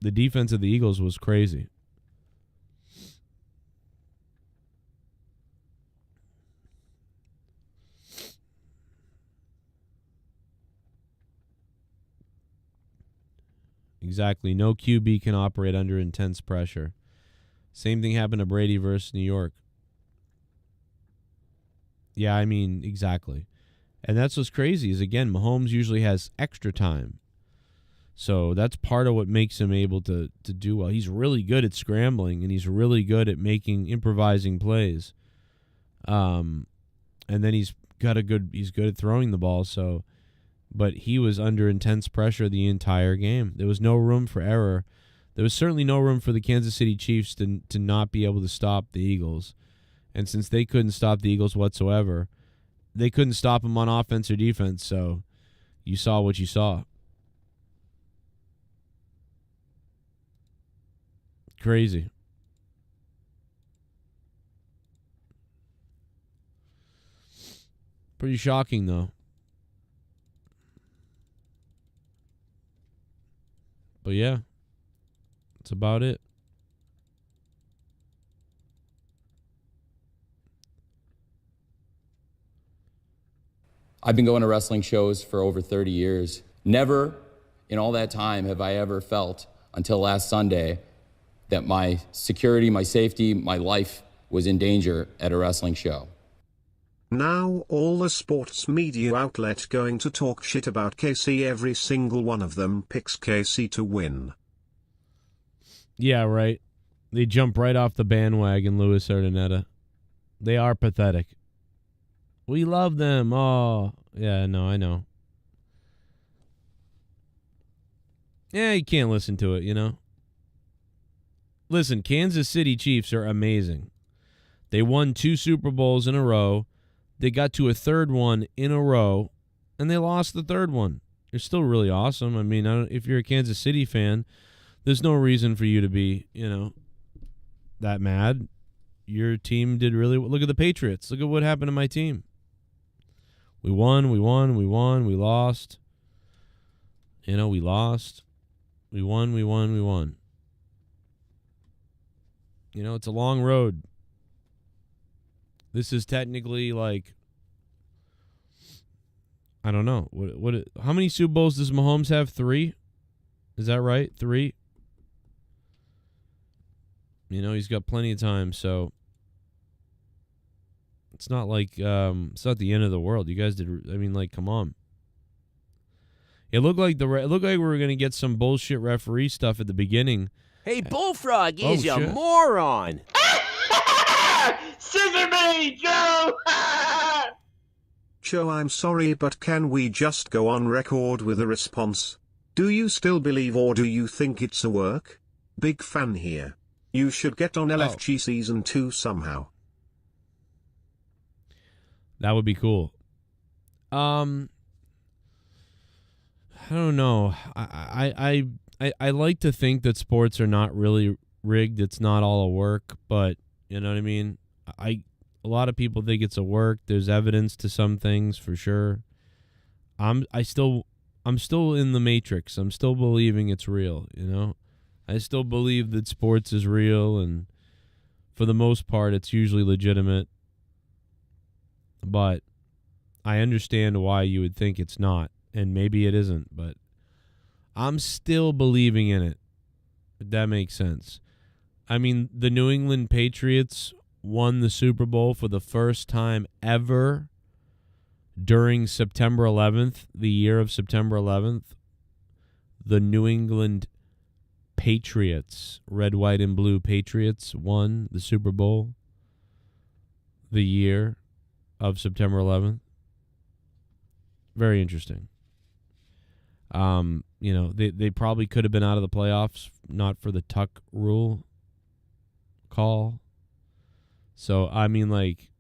A: the defense of the Eagles was crazy. Exactly. No QB can operate under intense pressure. Same thing happened to Brady versus New York. Yeah, I mean, exactly. And that's what's crazy is, again, Mahomes usually has extra time. So that's part of what makes him able to do well. He's really good at scrambling, and he's really good at improvising plays. And then he's good at throwing the ball, so... But he was under intense pressure the entire game. There was no room for error. There was certainly no room for the Kansas City Chiefs to not be able to stop the Eagles. And since they couldn't stop the Eagles whatsoever, they couldn't stop them on offense or defense. So you saw what you saw. Crazy. Pretty shocking, though. But yeah, that's about it.
I: I've been going to wrestling shows for over 30 years. Never in all that time have I ever felt, until last Sunday, that my security, my safety, my life was in danger at a wrestling show.
H: Now all the sports media outlets going to talk shit about KC. Every single one of them picks KC to win.
A: Yeah, right. They jump right off the bandwagon, Luis Urdaneta. They are pathetic. We love them. Oh, yeah, no, I know. Yeah, you can't listen to it, you know. Listen, Kansas City Chiefs are amazing. They won 2 Super Bowls in a row. They got to a third one in a row, and they lost the third one. They're still really awesome. I mean, if you're a Kansas City fan, there's no reason for you to be, you know, that mad. Your team did really well. Look at the Patriots. Look at what happened to my team. We won. We lost. You know, we lost. We won. You know, it's a long road. This is technically like, I don't know. How many Super Bowls does Mahomes have? 3? Is that right? 3? You know, he's got plenty of time, so it's not like it's not the end of the world. You guys did. I mean, like, come on. It looked like we were gonna get some bullshit referee stuff at the beginning.
G: Hey, Bullfrog is a
A: shit.
G: moron.
L: Scissor me, Joe!
H: Joe, I'm sorry, but can we just go on record with a response? Do you still believe, or do you think it's a work? Big fan here. You should get on LFG Season 2 somehow.
A: That would be cool. I don't know. I like to think that sports are not really rigged. It's not all a work, but you know what I mean? A lot of people think it's a work. There's evidence to some things for sure. I'm still in the Matrix. I'm still believing it's real, you know? I still believe that sports is real, and for the most part it's usually legitimate. But I understand why you would think it's not, and maybe it isn't, but I'm still believing in it. If that makes sense. I mean, the New England Patriots won the Super Bowl for the first time ever during September 11th, the year of September 11th. The New England Patriots, red, white, and blue Patriots, won the Super Bowl the year of September 11th. Very interesting. You know, they probably could have been out of the playoffs, not for the Tuck rule call. So, I mean, like,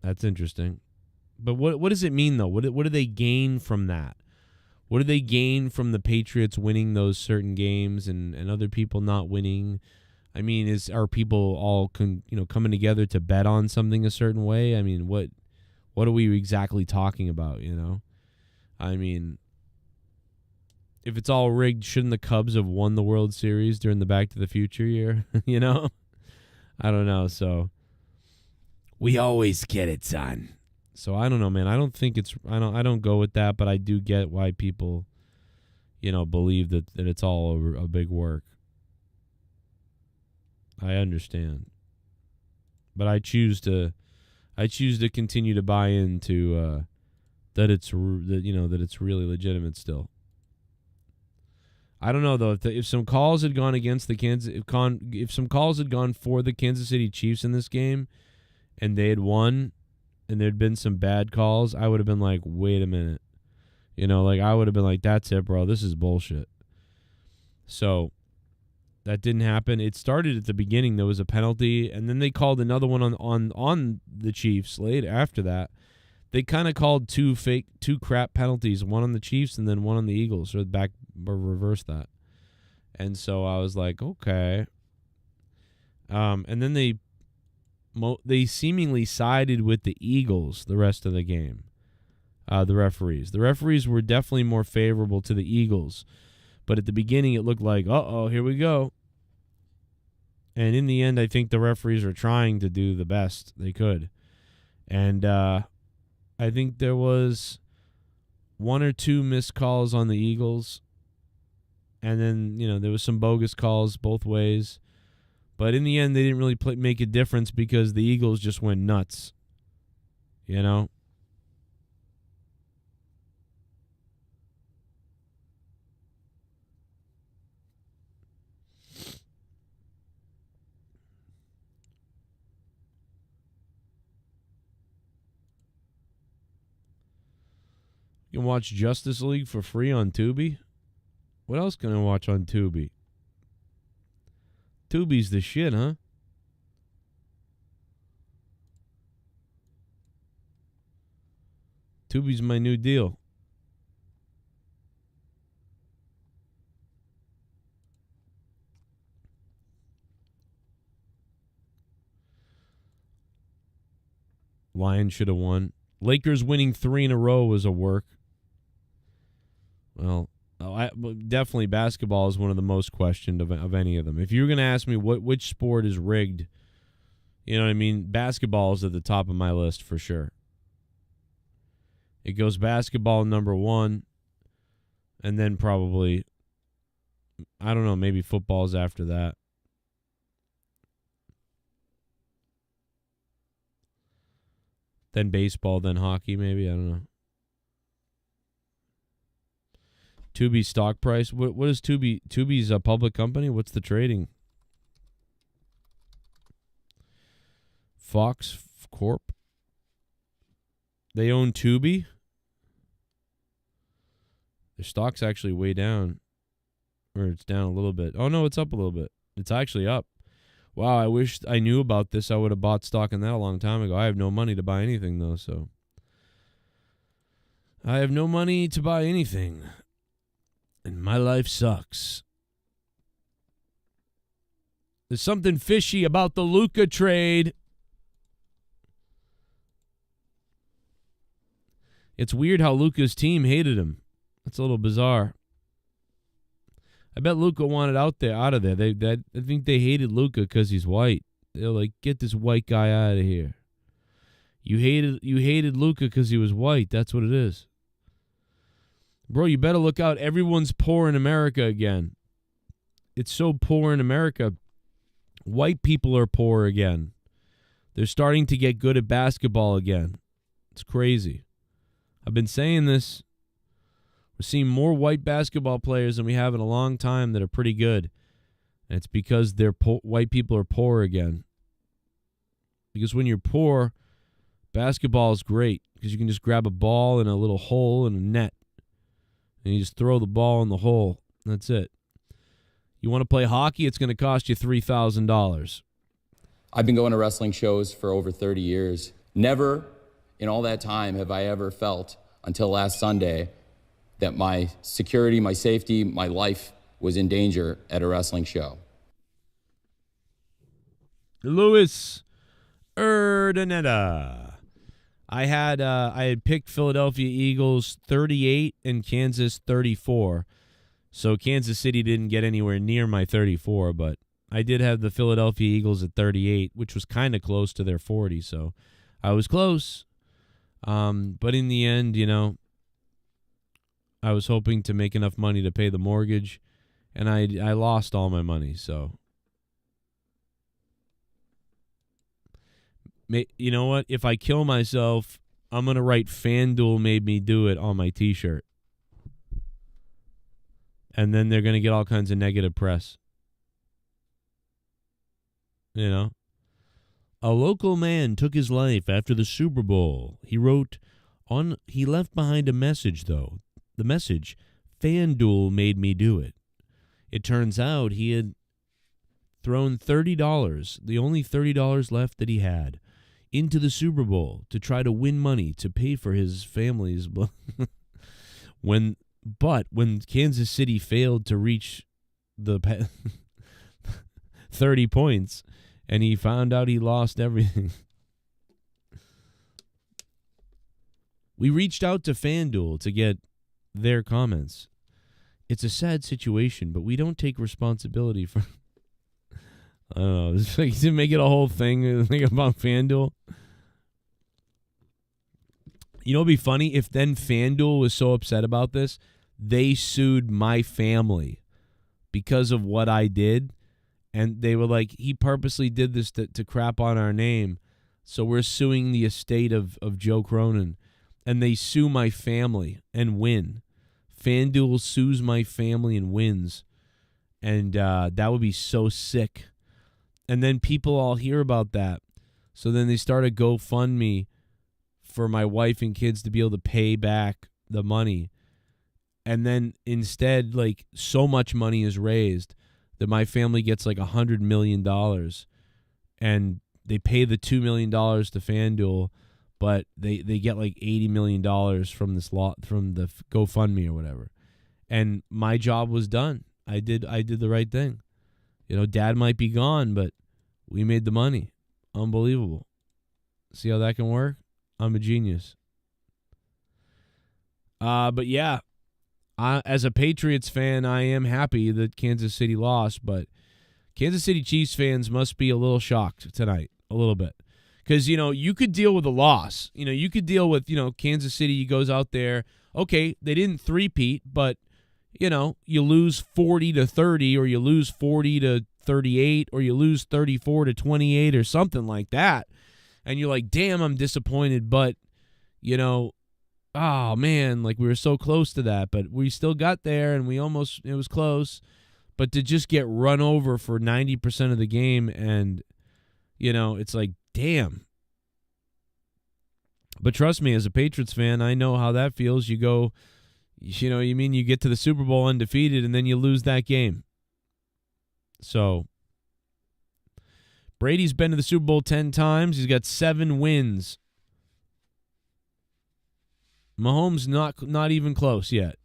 A: that's interesting. But what does it mean, though? What do they gain from that? What do they gain from the Patriots winning those certain games and other people not winning? I mean, are people all coming together to bet on something a certain way? I mean, what are we exactly talking about, you know? I mean, if it's all rigged, shouldn't the Cubs have won the World Series during the Back to the Future year? You know? I don't know. So we always get it, son. So I don't know, man. I don't think it's. I don't go with that, but I do get why people, you know, believe that it's all a big work. I understand, but I choose to continue to buy into that it's really legitimate still. I don't know though if some calls had gone against the if some calls had gone for the Kansas City Chiefs in this game, and they had won, and there'd been some bad calls, I would have been like, wait a minute, you know, like I would have been like, that's it, bro, this is bullshit. So that didn't happen. It started at the beginning. There was a penalty, and then they called another one on the Chiefs later after that. They kind of called two crap penalties, one on the Chiefs and then one on the Eagles, or reverse that. And so I was like, okay. And then they seemingly sided with the Eagles the rest of the game. The referees were definitely more favorable to the Eagles, but at the beginning it looked like, here we go. And in the end, I think the referees are trying to do the best they could. And I think there was 1 or 2 missed calls on the Eagles. And then, you know, there was some bogus calls both ways. But in the end, they didn't really make a difference because the Eagles just went nuts. You know? You can watch Justice League for free on Tubi. What else can I watch on Tubi? Tubi's the shit, huh? Tubi's my new deal. Lions should have won. Lakers winning 3 in a row was a work. Well, definitely basketball is one of the most questioned of any of them. If you're going to ask me which sport is rigged, you know what I mean? Basketball is at the top of my list for sure. It goes basketball number 1, and then probably, I don't know, maybe football's after that. Then baseball, then hockey, maybe. I don't know. Tubi stock price. What is Tubi? Tubi's a public company? What's the trading? Fox Corp. They own Tubi. Their stock's actually way down. Or it's down a little bit. Oh, no, it's up a little bit. It's actually up. Wow, I wish I knew about this. I would have bought stock in that a long time ago. I have no money to buy anything, though, so. I have no money to buy anything. And my life sucks. There's something fishy about the Luka trade. It's weird how Luka's team hated him. It's a little bizarre. I bet Luka wanted out of there. I think they hated Luka because he's white. They're like, get this white guy out of here. You hated Luka because he was white. That's what it is. Bro, you better look out. Everyone's poor in America again. It's so poor in America. White people are poor again. They're starting to get good at basketball again. It's crazy. I've been saying this. We're seeing more white basketball players than we have in a long time that are pretty good. And it's because white people are poor again. Because when you're poor, basketball is great. Because you can just grab a ball in a little hole in a net. And you just throw the ball in the hole. That's it. You want to play hockey, it's going to cost you $3,000.
I: I've been going to wrestling shows for over 30 years. Never in all that time have I ever felt, until last Sunday, that my security, my safety, my life was in danger at a wrestling show.
A: Louis Urdaneta. I had picked Philadelphia Eagles 38 and Kansas 34. So Kansas City didn't get anywhere near my 34, but I did have the Philadelphia Eagles at 38, which was kind of close to their 40, so I was close. But in the end, you know, I was hoping to make enough money to pay the mortgage, and I lost all my money, so. You know what? If I kill myself, I'm going to write FanDuel made me do it on my T-shirt. And then they're going to get all kinds of negative press. You know? A local man took his life after the Super Bowl. He left behind a message, though. The message, FanDuel made me do it. It turns out he had thrown $30, the only $30 left that he had, into the Super Bowl to try to win money to pay for his family's. when Kansas City failed to reach the 30 points, and he found out he lost everything. We reached out to FanDuel to get their comments. It's a sad situation, but we don't take responsibility for. I don't know. It's like to make it a whole thing about FanDuel. You know, it'd be funny if then FanDuel was so upset about this, they sued my family because of what I did, And they were like, he purposely did this to crap on our name. So we're suing the estate of Joe Cronin. And they sue my family and win. FanDuel sues my family and wins. And that would be so sick. And then people all hear about that. So then they start a GoFundMe for my wife and kids to be able to pay back the money. And then instead, like, so much money is raised that my family gets like $100 million. And they pay the $2 million to FanDuel, but they get like $80 million from from the GoFundMe or whatever. And my job was done. I did the right thing. Dad might be gone, but we made the money. Unbelievable. See how that can work? I'm a genius. But yeah, as a Patriots fan, I am happy that Kansas City lost, but Kansas City Chiefs fans must be a little shocked tonight, a little bit. Because, you could deal with a loss. You could deal with, Kansas City goes out there. Okay, they didn't three-peat, but, you lose 40-30 or you lose 40-38 or you lose 34-28 or something like that. And you're like, damn, I'm disappointed, but, oh, man, like we were so close to that, but we still got there and it was close. But to just get run over for 90% of the game and, it's like, damn. But trust me, as a Patriots fan, I know how that feels. You go, you get to the Super Bowl undefeated and then you lose that game. So Brady's been to the Super Bowl 10 times. He's got 7 wins. Mahomes not even close yet.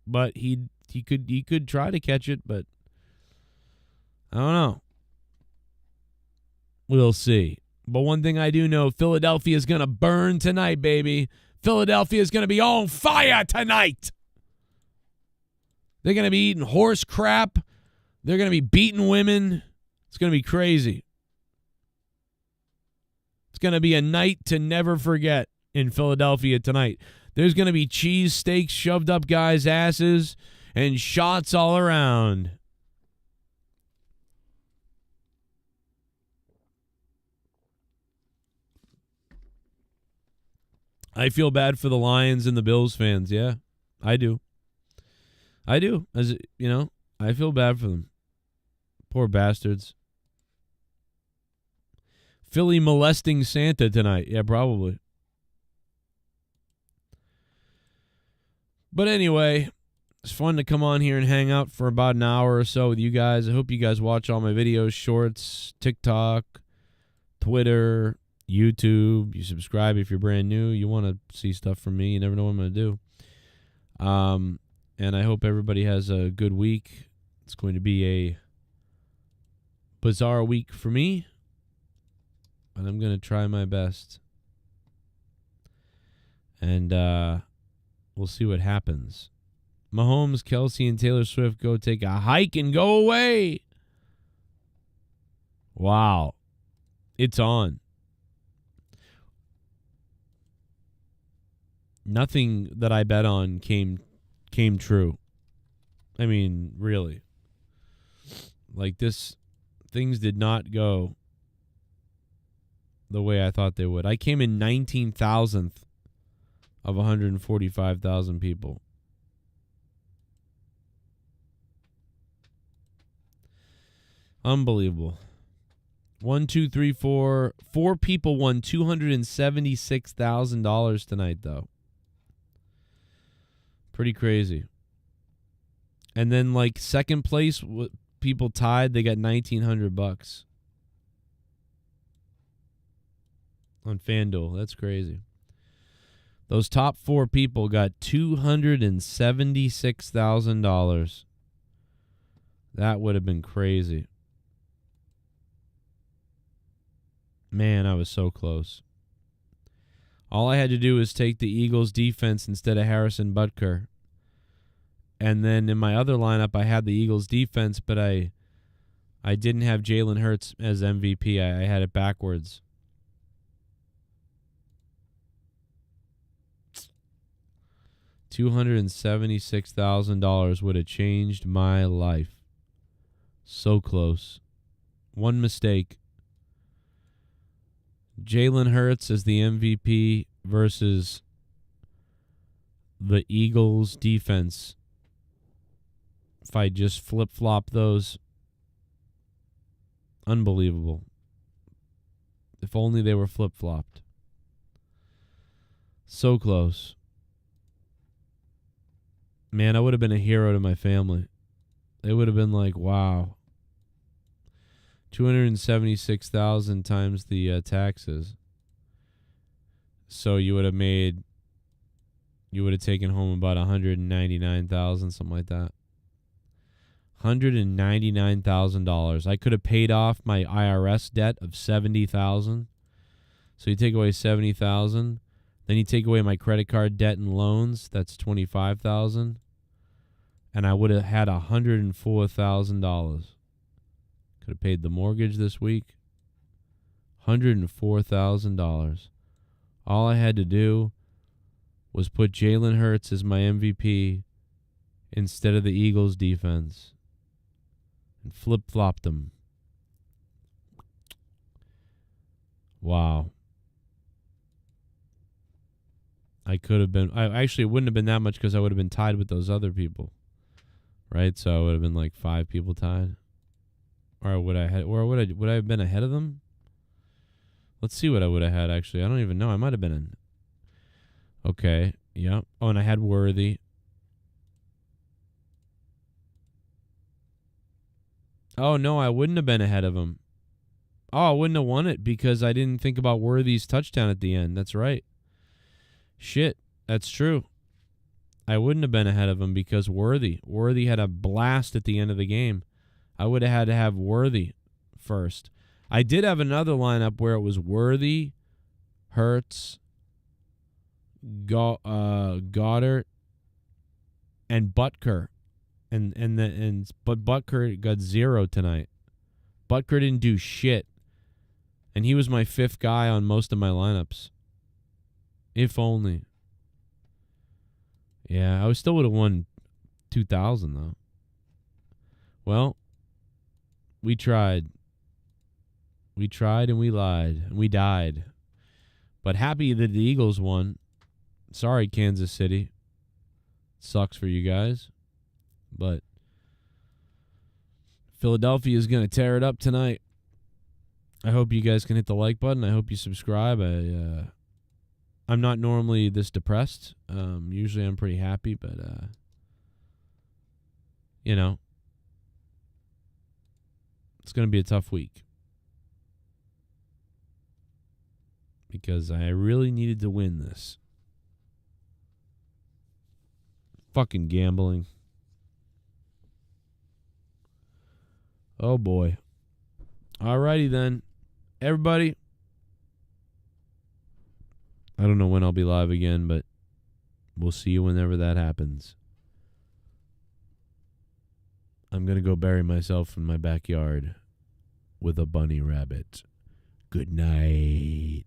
A: But he could try to catch it, but I don't know. We'll see. But one thing I do know, Philadelphia is going to burn tonight, baby. Philadelphia is going to be on fire tonight. They're going to be eating horse crap. They're going to be beating women. It's going to be crazy. It's going to be a night to never forget in Philadelphia tonight. There's going to be cheese steaks shoved up guys' asses and shots all around. I feel bad for the Lions and the Bills fans. Yeah, I do. I feel bad for them. Poor bastards. Philly molesting Santa tonight. Yeah, probably. But anyway, it's fun to come on here and hang out for about an hour or so with you guys. I hope you guys watch all my videos, shorts, TikTok, Twitter, YouTube. You subscribe if you're brand new. You want to see stuff from me. You never know what I'm going to do. And I hope everybody has a good week. It's going to be a bizarre week for me. And I'm going to try my best. And we'll see what happens. Mahomes, Kelsey, and Taylor Swift go take a hike and go away. Wow. It's on. Nothing that I bet on came true. I mean, really. Like this, things did not go the way I thought they would. I came in 19,000th of 145,000 people. Unbelievable. 1, 2, 3, 4. 4 people won $276,000 tonight, though. Pretty crazy. And then, like, second place, people tied. They got $1,900 on FanDuel. That's crazy. Those top 4 people got $276,000. That would have been crazy. Man, I was so close. All I had to do was take the Eagles defense instead of Harrison Butker. And then in my other lineup, I had the Eagles defense, but I didn't have Jalen Hurts as MVP. I had it backwards. $276,000 would have changed my life. So close. One mistake. Jalen Hurts as the MVP versus the Eagles defense. If I just flip-flop those, unbelievable. If only they were flip-flopped. So close. Man, I would have been a hero to my family. They would have been like, wow. 276,000 times the taxes. So you would have taken home about 199,000, something like that. $199,000. I could have paid off my IRS debt of 70,000. So you take away 70,000, then you take away my credit card debt and loans. That's 25,000, and I would have had $104,000. Could have paid the mortgage this week. $104,000. All I had to do was put Jalen Hurts as my MVP instead of the Eagles defense. And flip-flopped them. Wow. I could have been... Actually, it wouldn't have been that much because I would have been tied with those other people. Right? So I would have been like 5 people tied. Or would I have been ahead of them? Let's see what I would have had, actually. I don't even know. I might have been in... Okay. Yeah. Oh, and I had Worthy. Oh, no, I wouldn't have been ahead of him. Oh, I wouldn't have won it because I didn't think about Worthy's touchdown at the end. That's right. Shit, that's true. I wouldn't have been ahead of him because Worthy had a blast at the end of the game. I would have had to have Worthy first. I did have another lineup where it was Worthy, Hurts, Goddard, and Butker. But Butker got 0 tonight. Butker didn't do shit. And he was my 5th guy on most of my lineups. If only. Yeah, I still would have won 2,000 though. Well, we tried. We tried and we lied and we died. But happy that the Eagles won. Sorry, Kansas City. Sucks for you guys. But Philadelphia is going to tear it up tonight. I hope you guys can hit the like button. I hope you subscribe. I'm not normally this depressed. Usually I'm pretty happy, but you know, it's going to be a tough week because I really needed to win this. Fucking gambling. Oh, boy. Alrighty, then. Everybody. I don't know when I'll be live again, but we'll see you whenever that happens. I'm going to go bury myself in my backyard with a bunny rabbit. Good night.